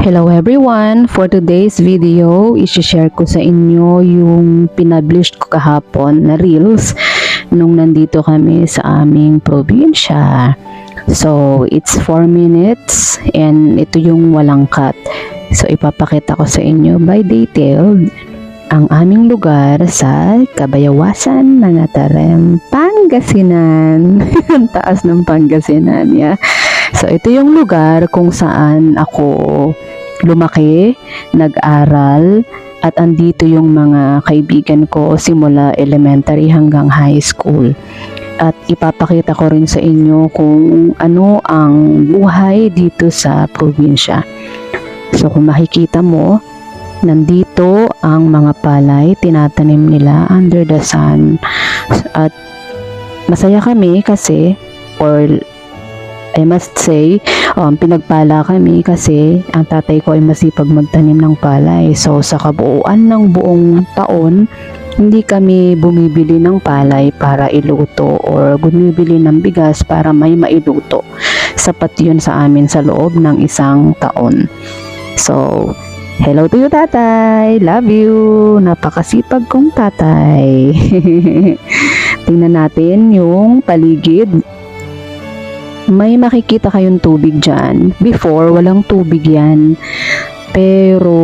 Hello everyone! For today's video, isi-share ko sa inyo yung pinublish ko kahapon na reels nung nandito kami sa aming probinsya. So, it's 4 minutes and ito yung walang cut. So, ipapakita ko sa inyo by detailed ang aming lugar sa Cabayawasan na Natarem, Pangasinan. Ang taas ng Pangasinan, yeah. So, ito yung lugar kung saan ako lumaki, nag-aral, at andito yung mga kaibigan ko simula elementary hanggang high school. At ipapakita ko rin sa inyo kung ano ang buhay dito sa probinsya. So, kung makikita mo, nandito ang mga palay, tinatanim nila under the sun. At masaya kami kasi, or I must say, pinagpala kami kasi ang tatay ko ay masipag magtanim ng palay. So, sa kabuuan ng buong taon, hindi kami bumibili ng palay para iluto or bumibili ng bigas para may mailuto. Sapat yun sa amin sa loob ng isang taon. So, hello to you, tatay! Love you! Napakasipag kong tatay. Tingnan natin yung paligid. May makikita kayong tubig dyan. Before, walang tubig yan. Pero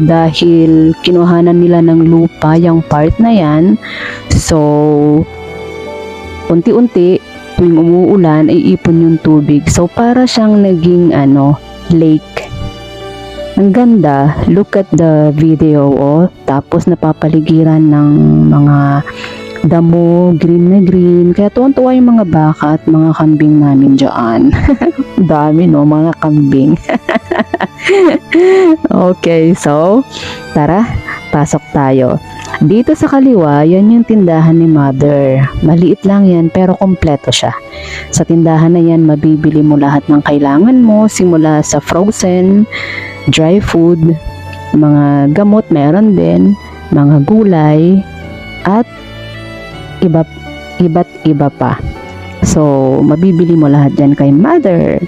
dahil kinuhanan nila ng lupa yung part na yan, so unti-unti tuwing umuulan ay ipon yung tubig. So para siyang naging lake. Ang ganda. Look at the video, oh. Tapos napapaligiran ng mga damo, green na green. Kaya tuwan-tuwa yung mga baka at mga kambing namin dyan. Dami, no? Mga kambing. Okay, so, tara, pasok tayo. Dito sa kaliwa, yan yung tindahan ni Mother. Maliit lang yan, pero kompleto siya. Sa tindahan na yan, mabibili mo lahat ng kailangan mo, simula sa frozen, dry food, mga gamot meron din, mga gulay, at iba't iba pa. So, mabibili mo lahat dyan kay Mother.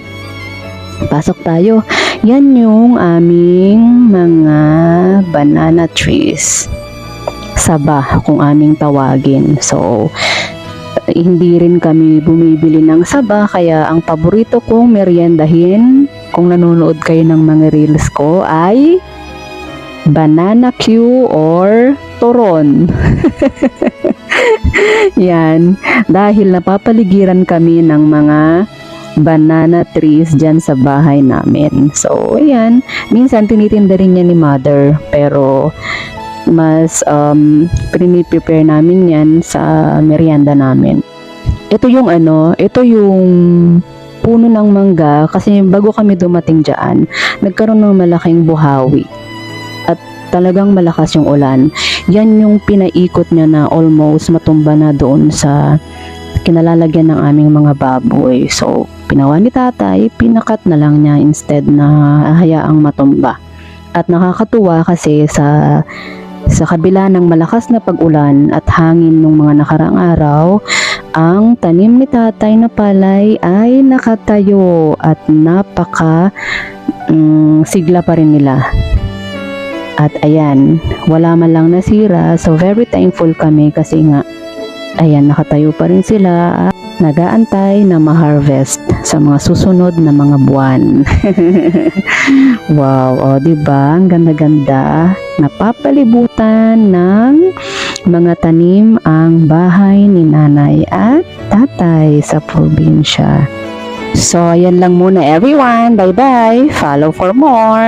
Pasok tayo. Yan yung aming mga banana trees. Saba, kung aming tawagin. So, hindi rin kami bumibili ng saba, kaya ang paborito kong meriendahin, kung nanonood kayo ng mga reels ko, ay banana Q or turon. Yan, dahil napapaligiran kami ng mga banana trees dyan sa bahay namin. So, ayan, minsan tinitinda rin niya ni Mother, pero mas prepare namin yan sa merienda namin. Ito yung puno ng mangga, kasi bago kami dumating dyan, nagkaroon ng malaking buhawi. At talagang malakas yung ulan. Yan yung pinaikot niya na almost matumba na doon sa kinalalagyan ng aming mga baboy. So, pinawa ni tatay, pinakat na lang niya instead na hayaang matumba. At nakakatuwa kasi sa kabila ng malakas na pag-ulan at hangin ng mga nakaraang araw, ang tanim ni tatay na palay ay nakatayo at sigla pa rin nila. At ayan, wala man lang nasira. So very thankful kami kasi nga, ayan, nakatayo pa rin sila at nagaantay na ma-harvest sa mga susunod na mga buwan. Wow, diba? Ang ganda-ganda. Napapalibutan ng mga tanim ang bahay ni nanay at tatay sa probinsya. So, ayan lang muna everyone. Bye-bye. Follow for more.